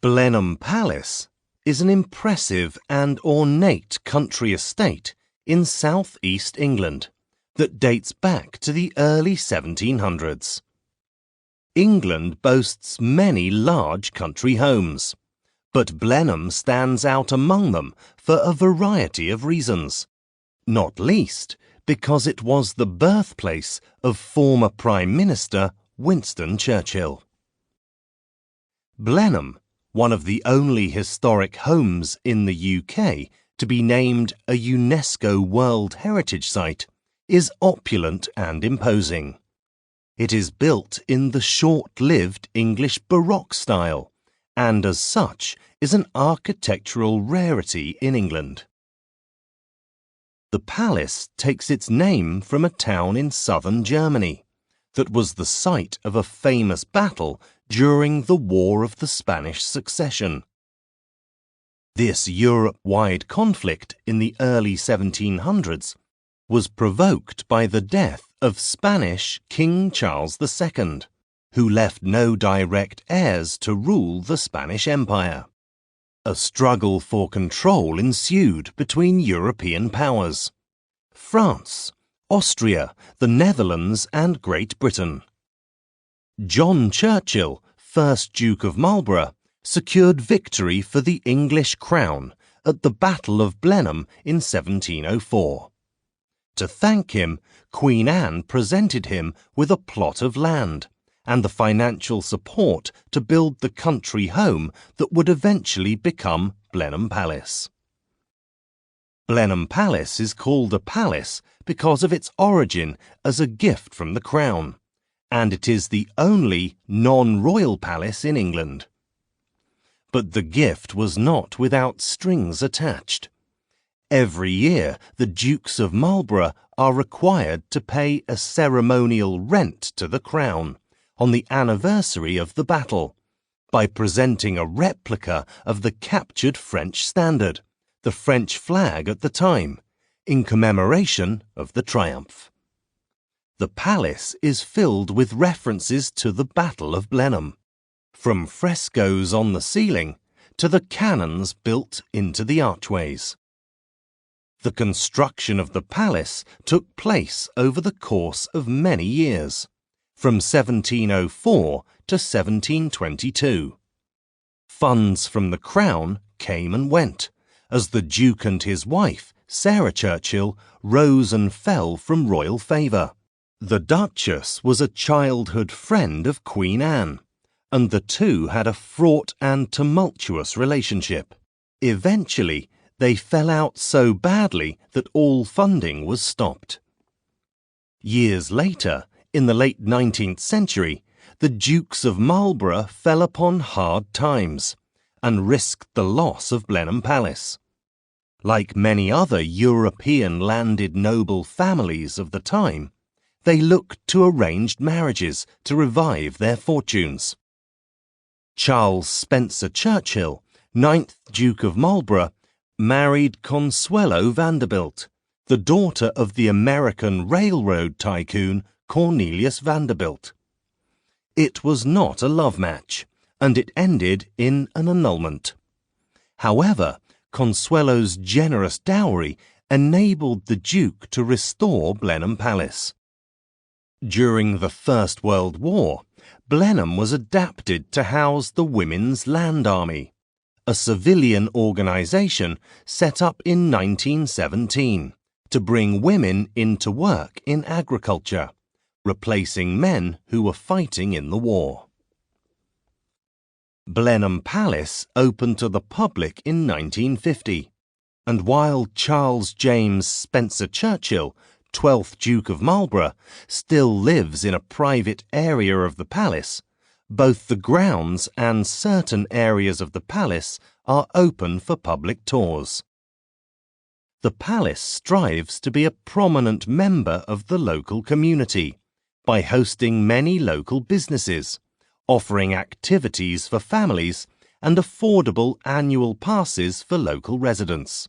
Blenheim Palace is an impressive and ornate country estate in south-east England that dates back to the early 1700s. England boasts many large country homes, but Blenheim stands out among them for a variety of reasons, not least because it was the birthplace of former Prime Minister Winston Churchill. Blenheim, one of the only historic homes in the UK to be named a UNESCO World Heritage Site, is opulent and imposing. It is built in the short-lived English Baroque style, and as such is an architectural rarity in England. The palace takes its name from a town in southern Germany that was the site of a famous battle during the War of the Spanish Succession. This Europe-wide conflict in the early 1700s was provoked by the death of Spanish King Charles II, who left no direct heirs to rule the Spanish Empire. A struggle for control ensued between European powers: France, Austria, the Netherlands and Great Britain. John Churchill, 1st Duke of Marlborough, secured victory for the English crown at the Battle of Blenheim in 1704. To thank him, Queen Anne presented him with a plot of land and the financial support to build the country home that would eventually become Blenheim Palace. Blenheim Palace is called a palace because of its origin as a gift from the Crown, and it is the only non-royal palace in England. But the gift was not without strings attached. Every year, the Dukes of Marlborough are required to pay a ceremonial rent to the Crown on the anniversary of the battle by presenting a replica of the captured French standard, the French flag at the time, in commemoration of the triumph. The palace is filled with references to the Battle of Blenheim, from frescoes on the ceiling to the cannons built into the archways. The construction of the palace took place over the course of many years, from 1704 to 1722. Funds from the Crown came and went, as the Duke and his wife, Sarah Churchill, rose and fell from royal favour. The Duchess was a childhood friend of Queen Anne, and the two had a fraught and tumultuous relationship. Eventually, they fell out so badly that all funding was stopped. Years later, in the late 19th century, the Dukes of Marlborough fell upon hard times and risked the loss of Blenheim Palace. Like many other European landed noble families of the time, they looked to arranged marriages to revive their fortunes. Charles Spencer Churchill, 9th Duke of Marlborough, married Consuelo Vanderbilt, the daughter of the American railroad tycoon Cornelius Vanderbilt. It was not a love match, and it ended in an annulment. However, Consuelo's generous dowry enabled the Duke to restore Blenheim Palace. During the First World War, Blenheim was adapted to house the Women's Land Army, a civilian organisation set up in 1917 to bring women into work in agriculture, replacing men who were fighting in the war. Blenheim Palace opened to the public in 1950, and while Charles James Spencer Churchill, 12th Duke of Marlborough, still lives in a private area of the palace, both the grounds and certain areas of the palace are open for public tours. The palace strives to be a prominent member of the local community by hosting many local businesses, offering activities for families and affordable annual passes for local residents.